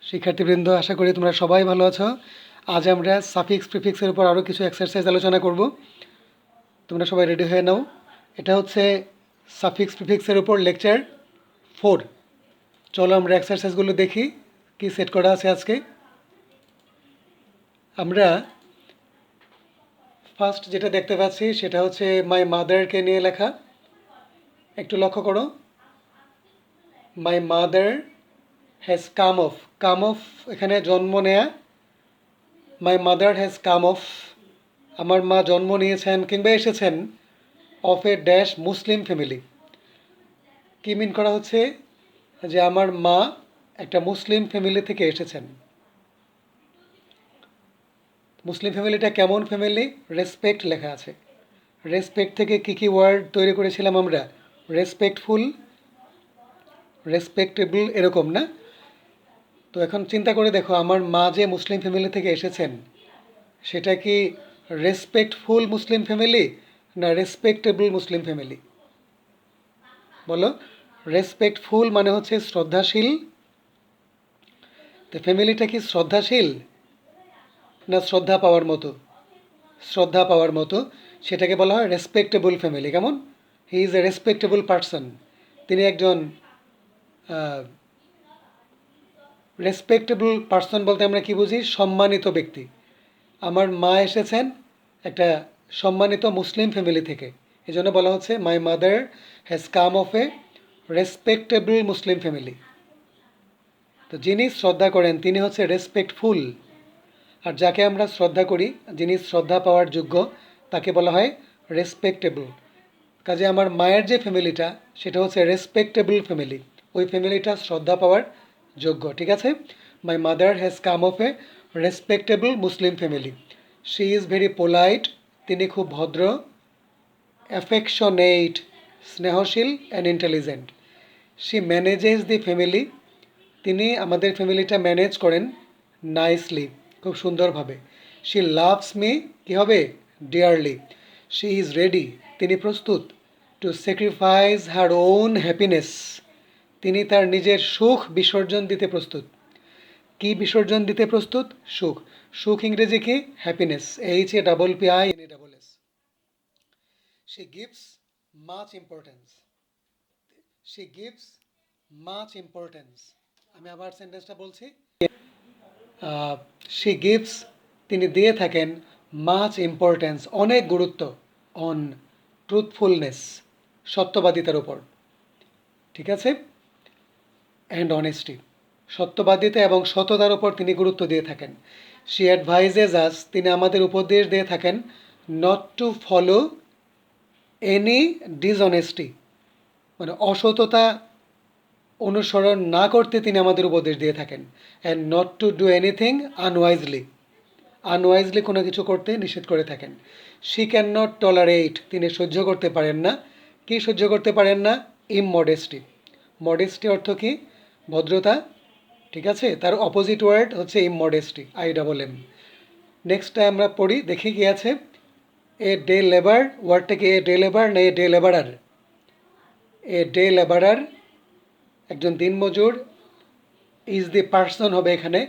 শিক্ষার্থীবৃন্দ, আশা করি তোমরা সবাই ভালো আছো। আজ আমরা সাফিক্স প্রিফিক্সের উপর আরও কিছু এক্সারসাইজ আলোচনা করব। তোমরা সবাই রেডি হয়ে নাও। এটা হচ্ছে সাফিক্স প্রিফিক্সের উপর লেকচার 4। চলো আমরা এক্সারসাইজগুলো দেখি কি সেট করা আছে আজকে। আমরা ফার্স্ট যেটা দেখতে পাচ্ছি সেটা হচ্ছে মাই মাদারকে নিয়ে লেখা। একটু লক্ষ্য করো, my mother has come of এখানে জন্ম নেয়া। My mother has come of, আমার মা জন্ম নিয়েছেন কিংবা এসেছেন, of a dash Muslim family. কী মিন করা হচ্ছে যে আমার মা একটা মুসলিম ফ্যামিলি থেকে এসেছেন। মুসলিম ফ্যামিলিটা কেমন ফ্যামিলি? রেসপেক্ট লেখা আছে। রেসপেক্ট থেকে কী কী ওয়ার্ড তৈরি করেছিলাম আমরা? রেসপেক্টফুল, রেসপেক্টেবল, এরকম না? তো এখন চিন্তা করে দেখো, আমার মা যে মুসলিম ফ্যামিলি থেকে এসেছেন সেটা কি রেসপেক্টফুল মুসলিম ফ্যামিলি না রেসপেক্টেবল মুসলিম ফ্যামিলি? বলো। রেসপেক্টফুল মানে হচ্ছে শ্রদ্ধাশীল। তো ফ্যামিলিটা কি শ্রদ্ধাশীল না শ্রদ্ধা পাওয়ার মতো? শ্রদ্ধা পাওয়ার মতো, সেটাকে বলা হয় রেসপেক্টেবল ফ্যামিলি। কেমন? He is a respectable person. তিনি একজন রেসপেক্টেবল পারসন বলতে আমরা কি বুঝি? সম্মানিত ব্যক্তি। আমার মা এসেছেন একটা সম্মানিত মুসলিম ফ্যামিলি থেকে, এই জন্য বলা হচ্ছে my mother has come of a respectable Muslim family. তো যিনি শ্রদ্ধা করেন তিনি হচ্ছে রেসপেক্টফুল, আর যাকে আমরা শ্রদ্ধা করি, যিনি শ্রদ্ধা পাওয়ার যোগ্য, তাকে বলা হয় রেসপেক্টেবল। কাজে আমার মায়ের যে ফ্যামিলিটা সেটা হচ্ছে রেসপেক্টেবল ফ্যামিলি, ওই ফ্যামিলিটা শ্রদ্ধা পাওয়ার যোগ্য। ঠিক আছে? My mother has come of a respectable Muslim family. She is very polite, তিনি খুব ভদ্র। অ্যাফেকশনেট, স্নেহশীল and intelligent. She manages the family, তিনি আমাদের ফ্যামিলিটা ম্যানেজ করেন নাইসলি, খুব সুন্দরভাবে। শি লাভস মি, কী হবে? ডিয়ারলি। শি ইজ রেডি, তিনি প্রস্তুত। To sacrifice her own happiness, তিনি তার নিজের সুখ বিসর্জন দিতে প্রস্তুত। কি বিসর্জন দিতে প্রস্তুত? সুখ। সুখ ইংরেজি কি? Happiness, HAPPINESS। She gives much importance, she gives much importance. আমি আবার সেন্টেন্সটা বলছি। শি গিভস, তিনি দিয়ে থাকেন, মাচ ইম্পর্টেন্স, অনেক গুরুত্ব, অন ট্রুথফুলনেস, সত্যবাদিতার উপর। ঠিক আছে? অ্যান্ড অনেস্টি, সত্যবাদিতা এবং সততার উপর তিনি গুরুত্ব দিয়ে থাকেন। শি অ্যাডভাইজেস আস, তিনি আমাদের উপদেশ দিয়ে থাকেন, not to follow any dishonesty, মানে অসততা অনুসরণ না করতে তিনি আমাদের উপদেশ দিয়ে থাকেন। And not to do anything unwisely, unwisely কোনো কিছু করতে নিষেধ করে থাকেন। শি ক্যান নট টলারেট, তিনি সহ্য করতে পারেন না। কি সহ্য করতে পারেন না? ইমমডেস্টি। মডেস্টি অর্থ কি? ভদ্রতা। ঠিক আছে? তার অপোজিট ওয়ার্ড হচ্ছে ইমমডেস্টি, IMM। নেক্সটটা আমরা পড়ি, দেখি কি আছে। এ ডে লেবার, ওয়ার্ডটা কি? এ ডে লেবার না এ ডে লেবারার? এ ডে লেবারার, একজন দিনমজুর। ইজ দ্য পারসন হবে এখানে।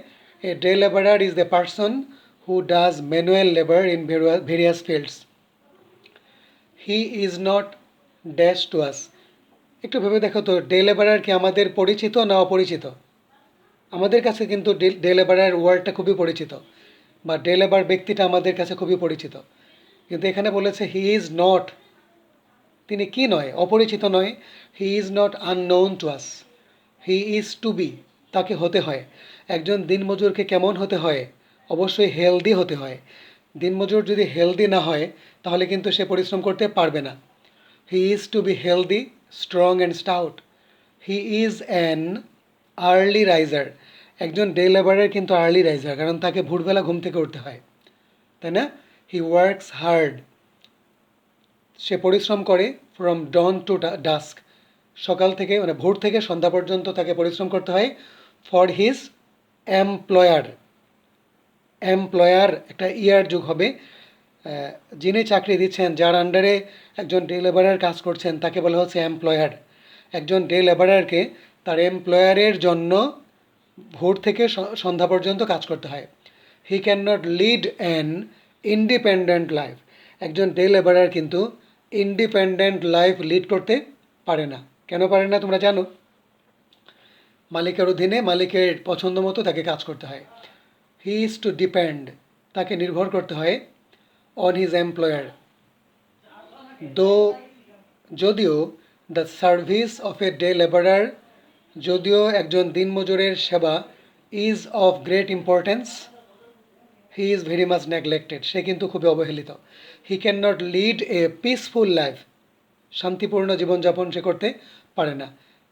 এ day labourer is the person who does manual labour in various fields. He is not dash to us. একটু ভেবে দেখো তো, ডে লেবারার কি আমাদের পরিচিত না অপরিচিত? আমাদের কাছে কিন্তু ডে লেবারার ওয়ার্ডটা খুবই পরিচিত, বা ডে লেবার ব্যক্তিটা আমাদের কাছে খুবই পরিচিত। কিন্তু এখানে বলেছে হি ইজ নট, তিনি কি নয়? অপরিচিত নয়। He is not unknown to us, he is to be, তাকে হতে হয়। একজন দিনমজুরকে কেমন হতে হয়? অবশ্যই হেলদি হতে হয়। দিনমজুর যদি হেলদি না হয় তাহলে কিন্তু সে পরিশ্রম করতে পারবে না। He is to be healthy, strong and stout. He is an early riser, একজন ডে লেবারের কিন্তু আর্লি রাইজার, কারণ তাকে ভোরবেলা ঘুম থেকে উঠতে হয়, তাই না? হি ওয়ার্কস হার্ড, সে পরিশ্রম করে। ফ্রম ডন টু ডাস্ক, সকাল থেকে মানে ভোর থেকে সন্ধ্যা পর্যন্ত তাকে পরিশ্রম করতে হয়। ফর হিজ এমপ্লয়ার, এমপ্লয়ার একটা ইয়ার যুগ হবে। যিনি চাকরি দিচ্ছেন, যার আন্ডারে একজন ডে লেবারার কাজ করছেন, তাকে বলা হচ্ছে এমপ্লয়ার। একজন ডে লেবারারকে তার এমপ্লয়ারের জন্য ভোর থেকে সন্ধ্যা পর্যন্ত কাজ করতে হয়। হি can not lead an independent life. একজন ডে লেবারার কিন্তু ইন্ডিপেন্ডেন্ট লাইফ লিড করতে পারে না। কেন পারে না তোমরা জানো? মালিকের অধীনে মালিকের পছন্দ মতো তাকে কাজ করতে হয়। হি ইজ টু ডিপেন্ড, তাকে নির্ভর করতে হয় অন হিজ এমপ্লয়ার। দো যদিও the service of a day labourer, যদিও একজন দিনমজুরের সেবা is of great importance, he is very much neglected, সে কিন্তু খুবই অবহেলিত। He can not lead a peaceful life, শান্তিপূর্ণ জীবনযাপন সে করতে পারে না।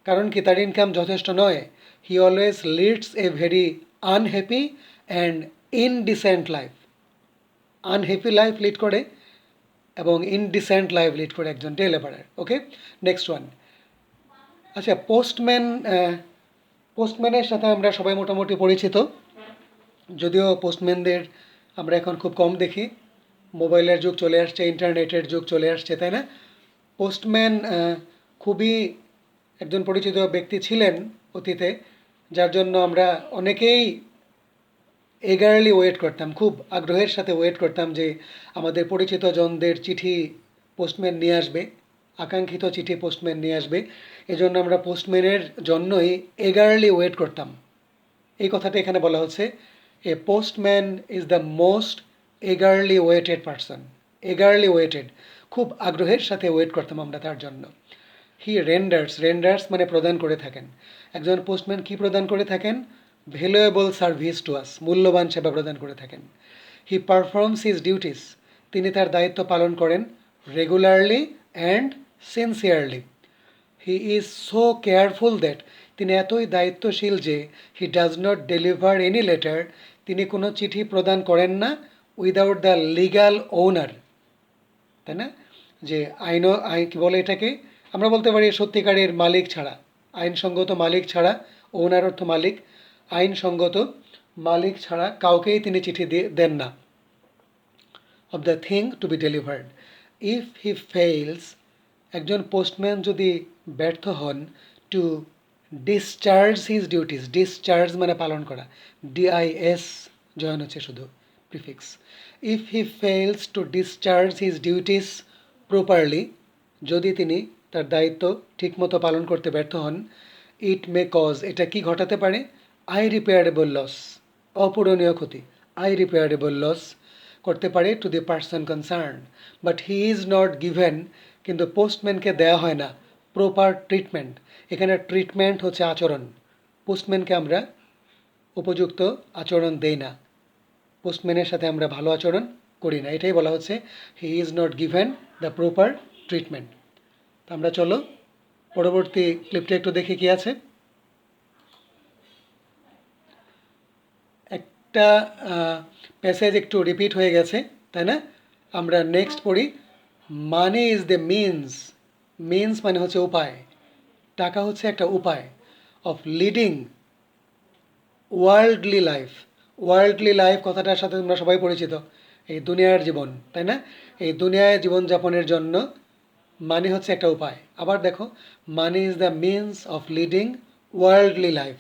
কারণ কি? তার ইনকাম যথেষ্ট নয়। He always leads a very unhappy and indecent life. Unhappy life lead করে এবং ইনডিসেন্ট লাইফ লিড করে একজন ডে লেবারার। ওকে, নেক্সট ওয়ান। আচ্ছা, পোস্টম্যানের সাথে আমরা সবাই মোটামুটি পরিচিত, যদিও পোস্টম্যানদের আমরা এখন খুব কম দেখি। মোবাইলের যুগ চলে আসছে, ইন্টারনেটের যুগ চলে আসছে, তাই না? পোস্টম্যান খুবই একজন পরিচিত ব্যক্তি ছিলেন অতীতে, যার জন্য আমরা অনেকেই এগারলি ওয়েট করতাম, খুব আগ্রহের সাথে ওয়েট করতাম যে আমাদের পরিচিত জনদের চিঠি পোস্টম্যান নিয়ে আসবে, আকাঙ্ক্ষিত চিঠি পোস্টম্যান নিয়ে আসবে। এজন্য আমরা পোস্টম্যানের জন্যই এগারলি ওয়েট করতাম। এই কথাটা এখানে বলা হচ্ছে, a postman is the most eagerly waited person. Eagerly waited, খুব আগ্রহের সাথে ওয়েট করতাম আমরা তার জন্য। হি রেন্ডার্স, রেন্ডার্স মানে প্রদান করে থাকেন। একজন পোস্টম্যান কি প্রদান করে থাকেন? ভ্যালুয়েবল সার্ভিস টু আস, মূল্যবান সেবা প্রদান করে থাকেন। হি পারফর্মস হিজ ডিউটিস, তিনি তার দায়িত্ব পালন করেন regularly and sincerely. He is so careful that, তিনি এতই দায়িত্বশীল যে he does not deliver any letter, তিনি কোনো চিঠি প্রদান করেন না উইদাউট দ্য লিগাল ওনার, তাই না? যে কি বলে এটাকে, আমরা বলতে পারি সত্যিকারের মালিক ছাড়া, আইনসঙ্গত মালিক ছাড়া, ওনার অর্থ মালিক, আইনসঙ্গত মালিক ছাড়া কাউকেই তিনি চিঠি দেন না। Of the thing to be delivered, if he fails, একজন পোস্টম্যান যদি ব্যর্থ হন to discharge his duties, discharge মানে পালন করা, ডিআইএস জয়েন হচ্ছে শুধু prefix. If he fails to discharge his duties properly, যদি তিনি তার দায়িত্ব ঠিকমতো পালন করতে ব্যর্থ হন, ইট মে কজ, এটা কি ঘটাতে পারে? আইরিপেয়ারেবল লস, অপূরণীয় ক্ষতি, আইরিপেয়ারেবল লস করতে পারে to the person concern. But he is not given, কিন্তু পোস্টম্যানকে দেয়া হয় না প্রপার ট্রিটমেন্ট। এখানে ট্রিটমেন্ট হচ্ছে আচরণ, পোস্টম্যানকে আমরা উপযুক্ত আচরণ দেই না, পোস্টম্যানের সাথে আমরা ভালো আচরণ করি না, এটাই বলা হচ্ছে হি is not given the proper treatment. আমরা চলো পরবর্তী ক্লিপটা একটু দেখি কি আছে। একটা প্যাসেজ একটু রিপিট হয়ে গেছে, তাই না? আমরা নেক্সট পড়ি, money is the means, means মানে হচ্ছে উপায়, টাকা হচ্ছে একটা উপায়, of leading worldly life. Worldly life কথাটার সাথে তোমরা সবাই পরিচিত, এই দুনিয়ার জীবন, তাই না? এই দুনিয়ায় জীবনযাপনের জন্য মানি হচ্ছে একটা উপায়। আবার দেখো, money is the means of leading worldly life,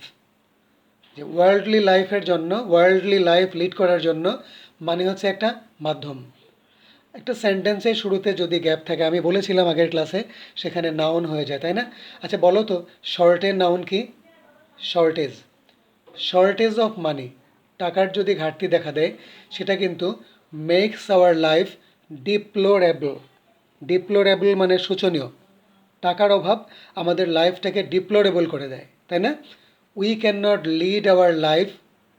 যে ওয়ার্ল্ডলি লাইফের জন্য, ওয়ার্ল্ডলি লাইফ লিড করার জন্য মানি হচ্ছে একটা মাধ্যম। একটা সেন্টেন্সের শুরুতে যদি গ্যাপ থাকে, আমি বলেছিলাম আগের ক্লাসে, সেখানে নাউন হয়ে যায়, তাই না? আচ্ছা বলো তো, শর্টের নাউন কি? শর্টেজ, শর্টেজ অফ মানি, টাকার যদি ঘাটতি দেখা দেয়, সেটা কিন্তু makes our life deplorable. Deplorable মানে শোচনীয়, টাকার অভাব আমাদের লাইফটাকে ডিপ্লোরেবল করে দেয়, তাই না? We can not lead our life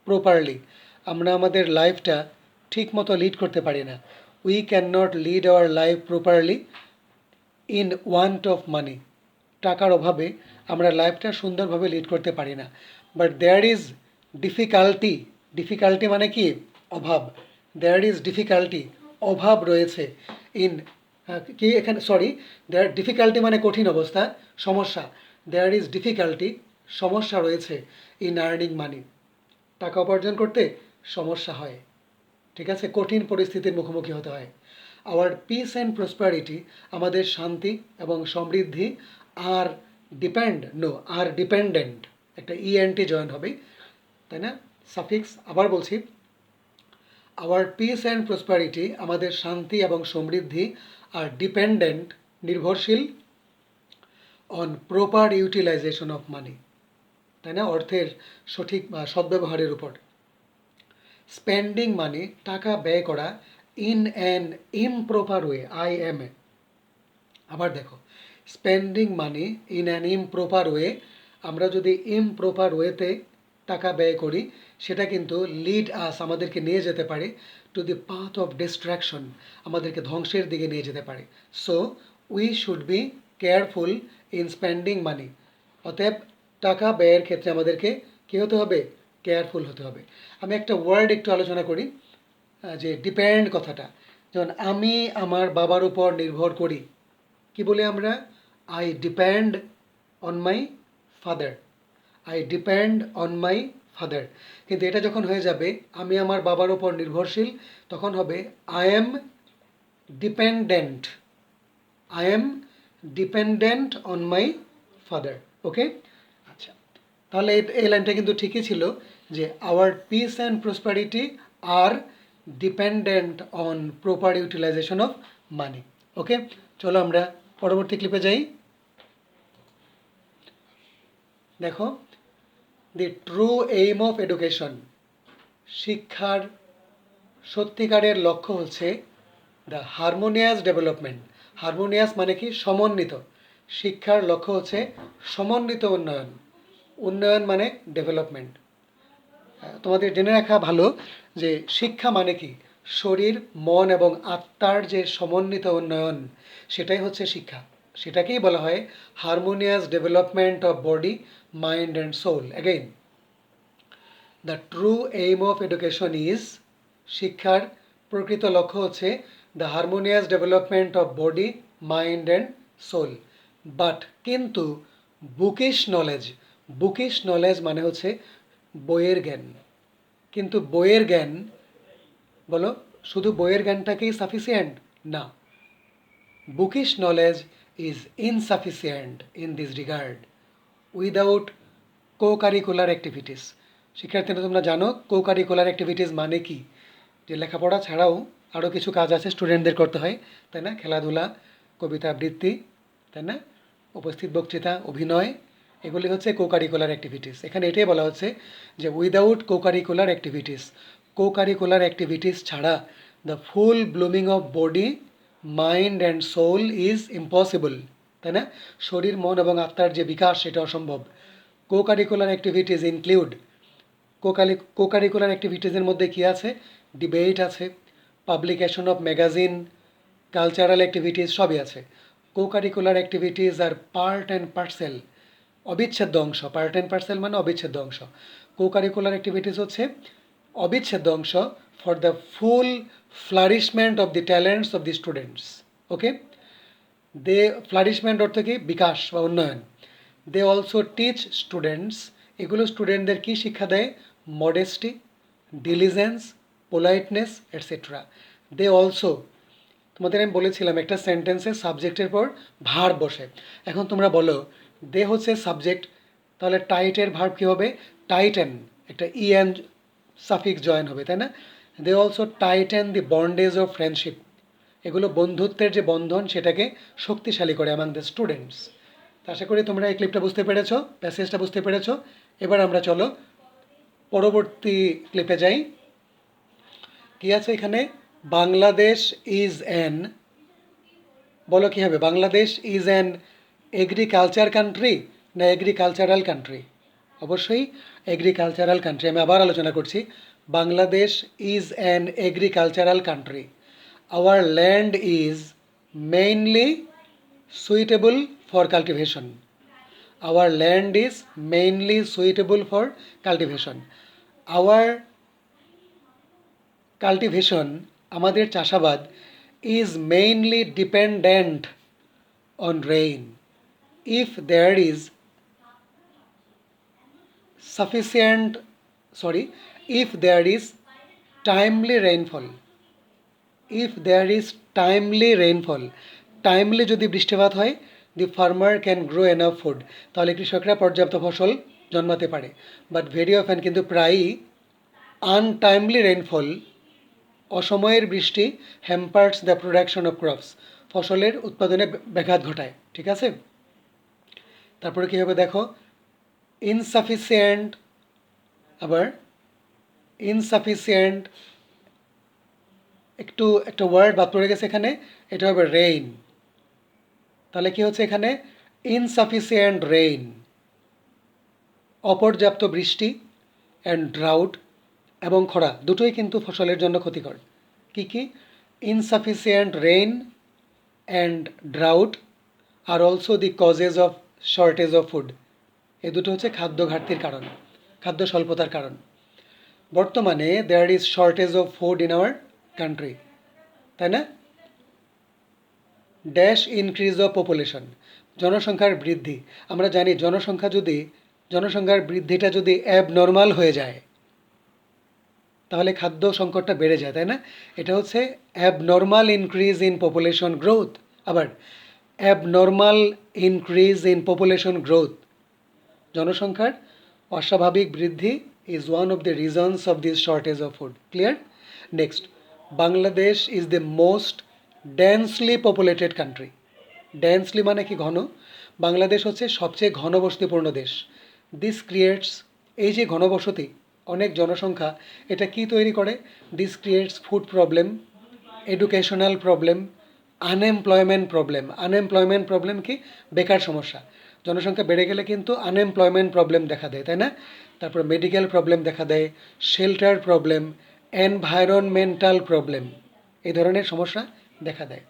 properly, আমরা আমাদের লাইফটা ঠিক মতো লিড করতে পারি না। We can not lead our life properly in want of money, টাকার অভাবে আমরা লাইফটা সুন্দরভাবে লিড করতে পারি না। But there is difficulty, difficulty মানে কি? অভাব। দেয়ার ইজ ডিফিকাল্টি, অভাব রয়েছে, ইন কি এখানে, সরি, দেয়ার ডিফিকাল্টি মানে কঠিন অবস্থা, সমস্যা। দেয়ার ইজ ডিফিকাল্টি, সমস্যা রয়েছে, ইন আর্নিং মানি, টাকা উপার্জন করতে সমস্যা হয়, ঠিক আছে, কঠিন পরিস্থিতির মুখোমুখি হতে হয়। আওয়ার পিস অ্যান্ড প্রসপারিটি, আমাদের শান্তি এবং সমৃদ্ধি, আর ডিপেন্ড, নো আর ডিপেন্ডেন্ট, একটা ইএনটি জয়েন হবে, তাই না? সাফিক্স আবার বলছি, আওয়ার পিস অ্যান্ড প্রসপারিটি, আমাদের শান্তি এবং সমৃদ্ধি, আর ডিপেন্ডেন্ট, নির্ভরশীল, অন প্রপার ইউটিলাইজেশন অফ মানি, তাই না, অর্থের সঠিক সদ্ব্যবহারের উপর। স্পেন্ডিং মানি, টাকা ব্যয় করা, in an improper way, IMA। আবার দেখো, spending money in an improper way, আমরা যদি ইমপ্রপার ওয়েতে টাকা ব্যয় করি সেটা কিন্তু লিড আস, আমাদেরকে নিয়ে যেতে পারে to the path of distraction, আমাদেরকে ধ্বংসের দিকে নিয়ে যেতে পারে। So we should be careful in spending মানি। অতএব টাকা ব্যয়ের ক্ষেত্রে আমাদেরকে কী হতে হবে? কেয়ারফুল হতে হবে। আমি একটা ওয়ার্ড একটু আলোচনা করি, যে ডিপেন্ড কথাটা, যেমন আমি আমার বাবার উপর নির্ভর করি, কি বলি আমরা? I depend on my father, I depend on my father. কিন্তু এটা যখন হয়ে যাবে আমি আমার বাবার উপর নির্ভরশীল, তখন হবে I am dependent, I am dependent on my father. Okay, আচ্ছা, তাহলে এই লাইনটা কিন্তু ঠিকই ছিল, যে our peace and prosperity are dependent on proper utilisation of money. Okay, চলো আমরা পরবর্তী ক্লিপে যাই। দেখো, the true aim of education, শিক্ষার সত্যিকারের লক্ষ্য হচ্ছে দ্য হারমোনিয়াস ডেভেলপমেন্ট। হারমোনিয়াস মানে কি? সমন্বিত। শিক্ষার লক্ষ্য হচ্ছে সমন্বিত উন্নয়ন, উন্নয়ন মানে ডেভেলপমেন্ট। তোমাদের জেনে রাখা ভালো যে শিক্ষা মানে কি? শরীর, মন এবং আত্মার যে সমন্বিত উন্নয়ন, সেটাই হচ্ছে শিক্ষা। সেটাকেই বলা হয় harmonious development of body, mind and soul. Again, the true aim of education is, শিক্ষার প্রকৃত লক্ষ্য হচ্ছে the harmonious development of body, mind and soul. But কিন্তু বুকিশ নলেজ, বুকিশ নলেজ মানে হচ্ছে বইয়ের জ্ঞান। কিন্তু বইয়ের জ্ঞান, বলো, শুধু বইয়ের জ্ঞানটাকেই সাফিসিয়েন্ট না। Bookish knowledge is insufficient in this regard without co-curricular activities. শিক্ষার্থীরা তোমরা জানো কো-কারিকুলার অ্যাক্টিভিটিস মানে কি? যে লেখাপড়া ছাড়াও আরও কিছু কাজ আছে স্টুডেন্টদের করতে হয়, তাই না? খেলাধুলা, কবিতা আবৃত্তি, তাই না, উপস্থিত বক্তৃতা, অভিনয়, এগুলি হচ্ছে কো-কারিকুলার অ্যাক্টিভিটিস। এখানে এটাই বলা হচ্ছে যে without co-curricular activities, co-curricular activities ছাড়া the full blooming of body, mind and soul is impossible, তাই না? শরীর, মন এবং আত্মার যে বিকাশ সেটা অসম্ভব। কো-কারিকুলার অ্যাক্টিভিটিস ইনক্লুড, কো-কারিকুলার অ্যাক্টিভিটিসের মধ্যে কী আছে? ডিবেট আছে, publication of magazine, cultural activities সবই আছে। Co-curricular activities are part and parcel, অবিচ্ছেদ্য অংশ। পার্ট অ্যান্ড পার্সেল মানে অবিচ্ছেদ্য অংশ। কো-কারিকুলার অ্যাক্টিভিটিস হচ্ছে অবিচ্ছেদ্য অংশ for the full flourishment of the talents of the students. Okay, the flourishment অর্থ কি? বিকাশ বা উন্নয়ন। দে অলসো টিচ স্টুডেন্টস, এগুলো স্টুডেন্টদের কী শিক্ষা দেয়? Modesty, diligence, politeness, etcetera. They also, তোমাদের আমি বলেছিলাম একটা সেন্টেন্সে সাবজেক্টের পর ভার্ব বসে। এখন তোমরা বলো, দে হচ্ছে সাবজেক্ট, তাহলে টাইটের ভার্ব কী হবে? টাইটেন, একটা ইএন সাফিক্স জয়েন হবে, তাই না? They also tighten the bondage of friendship, এগুলো বন্ধুত্বের যে বন্ধন সেটাকে শক্তিশালী করে অ্যামাং দ্য স্টুডেন্টস। আশা করি তোমরা এই ক্লিপটা বুঝতে পেরেছো, প্যাসেজটা বুঝতে পেরেছো। এবার আমরা চলো পরবর্তী ক্লিপে যাই। কি আছে এখানে? বাংলাদেশ ইজ অ্যান, বলো কী হবে? Bangladesh is an agriculture country না এগ্রিকালচারাল কান্ট্রি? অবশ্যই এগ্রিকালচারাল কান্ট্রি। আমি আবার আলোচনা করছি, Bangladesh is an agricultural country. Our land is mainly suitable for cultivation. Our land is mainly suitable for cultivation. Our cultivation, আমাদের চাষাবাদ, is mainly dependent on rain. If there is sufficient, if there is timely rainfall, if there is timely rainfall, timely যদি বৃষ্টিপাত হয়, the farmer can grow enough food, তাহলে কৃষকরা পর্যাপ্ত ফসল জন্মাতে পারে, বাট ভেরি অফেন কিন্তু প্রায়ই আনটাইমলি রেইনফল, অসময়ের বৃষ্টি hampers the production of crops, ফসলের উৎপাদনে ব্যাঘাত ঘটায়। ঠিক আছে, তারপরে কী হবে দেখো, ইনসাফিসিয়েন্ট, আবার ইনসাফিসিয়েন্ট একটু একটা ওয়ার্ড বাদ পড়ে গেছে এখানে, এটা হবে রেইন। তাহলে কি হচ্ছে এখানে, ইনসাফিসিয়েন্ট রেইন, অপর্যাপ্ত বৃষ্টি, অ্যান্ড ড্রাউট এবং খরা দুটোই কিন্তু ফসলের জন্য ক্ষতিকর। কি কি, insufficient rain and drought are also the causes of shortage of food, এই দুটো হচ্ছে খাদ্য ঘাটতির কারণ, খাদ্য স্বল্পতার কারণ। বর্তমানে there is shortage of food in our country, তাই না? ড্যাশ ইনক্রিজ অফ পপুলেশন, জনসংখ্যার বৃদ্ধি। আমরা জানি জনসংখ্যার বৃদ্ধিটা যদি অ্যাবনর্মাল হয়ে যায় তাহলে খাদ্য সংকটটা বেড়ে যায়, তাই না? এটা হচ্ছে abnormal increase in population growth, আবার abnormal increase in population growth, জনসংখ্যার অস্বাভাবিক বৃদ্ধি is one of the reasons of this shortage of food. Clear? Next, Bangladesh is the most densely populated country. Densely মানে কি, ঘন। বাংলাদেশ হচ্ছে সবচেয়ে ঘনবসতিপূর্ণ দেশ। দিস ক্রিয়েটস, এই যে ঘনবসতি, অনেক জনসংখ্যা, এটা কি তৈরি করে? This creates food problem, educational problem, unemployment problem. Unemployment problem কি? বেকার সমস্যা। জনসংখ্যা বেড়ে গেলে কিন্তু আনএমপ্লয়মেন্ট প্রবলেম দেখা দেয়, তাই না? তারপর মেডিকেল প্রবলেম দেখা দেয়, শেল্টার প্রবলেম, এনভায়রনমেন্টাল প্রবলেম, এই ধরনের সমস্যা দেখা দেয়।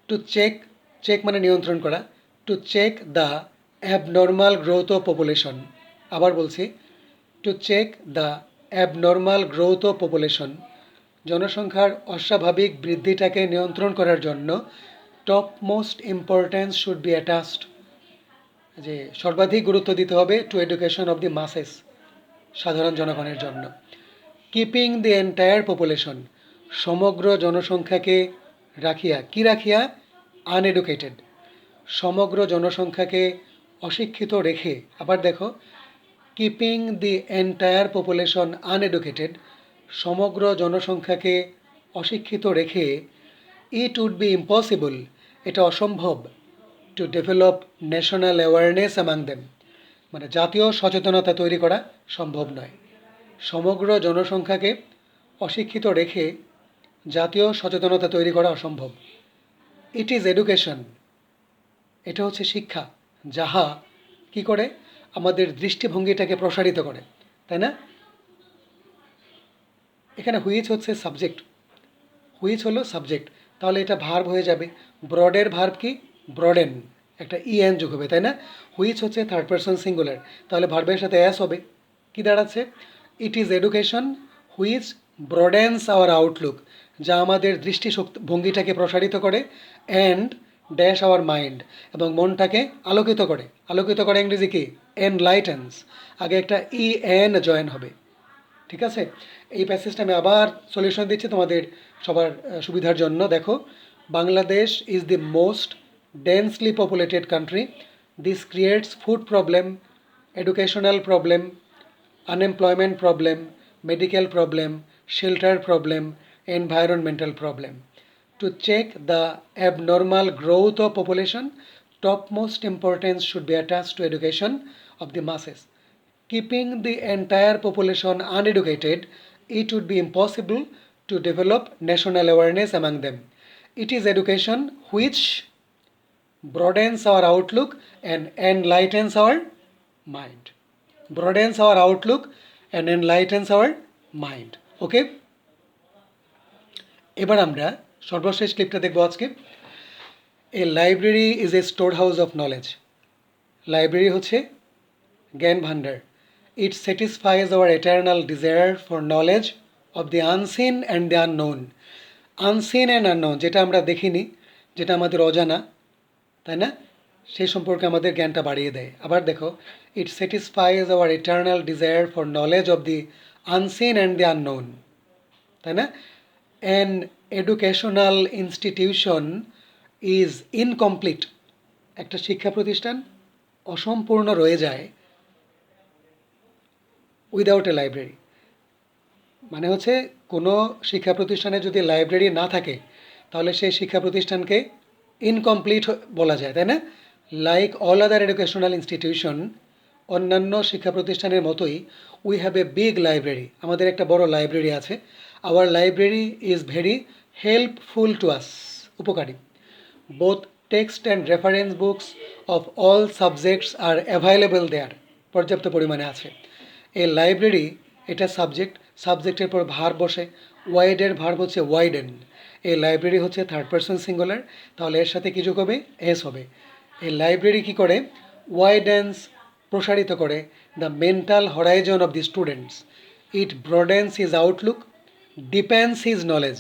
টু চেক, চেক মানে নিয়ন্ত্রণ করা, to check the abnormal growth of population. আবার বলছি, to check the abnormal growth of population, জনসংখ্যার অস্বাভাবিক বৃদ্ধিটাকে নিয়ন্ত্রণ করার জন্য top most importance should be attached, যে সর্বাধিক গুরুত্ব দিতে হবে to education of the masses, সাধারণ জনগণের জন্য। কিপিং দি এন্টায়ার পপুলেশন, সমগ্র জনসংখ্যাকে রাখিয়া, কি রাখিয়া? আনএডুকেটেড, সমগ্র জনসংখ্যাকে অশিক্ষিত রেখে। আবার দেখো, keeping the entire population uneducated, সমগ্র জনসংখ্যাকে অশিক্ষিত রেখে, ইট উড বি ইম্পসিবল, এটা অসম্ভব, to develop national awareness among them, মানে জাতীয় সচেতনতা তৈরি করা সম্ভব নয়। সমগ্র জনসংখ্যাকে অশিক্ষিত রেখে জাতীয় সচেতনতা তৈরি করা অসম্ভব। ইট ইজ এডুকেশন, এটা হচ্ছে শিক্ষা, যাহা কি করে? আমাদের দৃষ্টিভঙ্গিটাকে প্রসারিত করে, তাই না? এখানে হুইচ হচ্ছে সাবজেক্ট, হুইচ হলো সাবজেক্ট, তাহলে এটা ভার্ব হয়ে যাবে। ব্রডের ভার্ব কি? ব্রডেন, একটা ইএন যোগ হবে, তাই না? হুইচ হচ্ছে থার্ড পারসন সিঙ্গুলার, তাহলে ভার্বের সাথে অ্যাস হবে। কি দাঁড়াচ্ছে? It is education which broadens our outlook, যা আমাদের ভঙ্গিটাকে প্রসারিত করে, অ্যান্ড ড্যাশ আওয়ার মাইন্ড, এবং মনটাকে আলোকিত করে। আলোকিত করে ইংরেজি কি? এনলাইটেন্স, আগে একটা ইএন জয়েন হবে। ঠিক আছে, এই প্যাসেজটা আমি আবার সলিউশন দিচ্ছি তোমাদের সবার সুবিধার জন্য। দেখো, Bangladesh is the most densely populated country, this creates food problem, educational problem, unemployment problem, medical problem, shelter problem, environmental problem. To check the abnormal growth of population, topmost importance should be attached to education of the masses. Keeping the entire population uneducated, it would be impossible to develop national awareness among them. It is education which broadens our outlook and enlightens our mind. Broadens our outlook and enlightens our mind. Okay? এবার আমরা সর্বশেষ ক্লিপটা দেখবো আজকে। A library is a store house of knowledge. Library হচ্ছে জ্ঞান ভাণ্ডার। It satisfies our eternal desire for knowledge of the unseen and the unknown. Unseen and unknown, যেটা আমরা দেখিনি, যেটা আমাদের অজানা, তাই না? সেই সম্পর্কে আমাদের জ্ঞানটা বাড়িয়ে দেয়। আবার দেখো, it satisfies our eternal desire for knowledge of the unseen and the unknown, তাই না? An educational institution is incomplete, একটা শিক্ষা প্রতিষ্ঠান অসম্পূর্ণ রয়ে যায় উইদাউট এ লাইব্রেরি। মানে হচ্ছে কোনো শিক্ষা প্রতিষ্ঠানে যদি লাইব্রেরি না থাকে তাহলে সেই শিক্ষা প্রতিষ্ঠানকে ইনকমপ্লিট বলা যায়, তাই না? Like all other educational institution, অন্যান্য শিক্ষা প্রতিষ্ঠানের মতোই we have a big library, আমাদের একটা বড় লাইব্রেরি আছে। Our library is very helpful to us, উপকারী। Both text and reference books of all subjects are available there, পর্যাপ্ত পরিমাণে আছে। এই লাইব্রেরি, এটা সাবজেক্টের পর ভার বসে, ওয়াইডের ভার হচ্ছে ওয়াইডেন। এই লাইব্রেরি হচ্ছে থার্ড পারসন সিঙ্গুলার, তাহলে এর সাথে কি যোগ হবে? এস হবে। এই লাইব্রেরি কি করে? ওয়াইডেন্স, প্রসারিত করে the mental horizon of the students. It broadens his outlook, deepens his knowledge,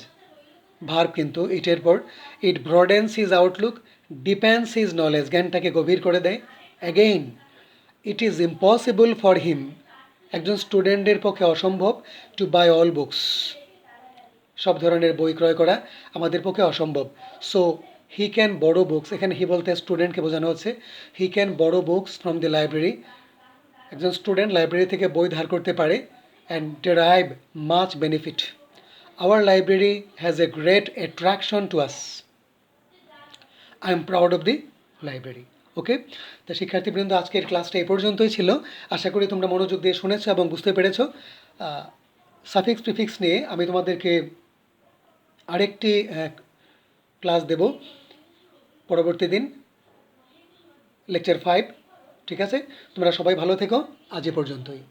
verb কিন্তু ইটের পর। It broadens his outlook, deepens his knowledge, জ্ঞানটাকে গভীর করে দেয়। Again, it is impossible for him, একজন স্টুডেন্টের পক্ষে অসম্ভব, টু বাই অল বুকস, সব ধরনের বই ক্রয় করা আমাদের পক্ষে অসম্ভব। So he can borrow books, এখানে হি বলতে স্টুডেন্টকে বোঝানো হচ্ছে। He can borrow books from the library, একজন স্টুডেন্ট লাইব্রেরি থেকে বই ধার করতে পারে। And derive much benefit. Our library has a great attraction to us. I am proud of the library. Okay, তো শিক্ষার্থীবৃন্দ, আজকের ক্লাসটা এই পর্যন্তই ছিল। আশা করি তোমরা মনোযোগ দিয়ে শুনেছো এবং বুঝতে পেরেছো। সাফিক্স প্রিফিক্স নিয়ে আমি তোমাদেরকে আরেকটি ক্লাস দেব পরবর্তী দিন, লেকচার 5। ঠিক আছে, তোমরা সবাই ভালো থেকো, আজ এ পর্যন্তই।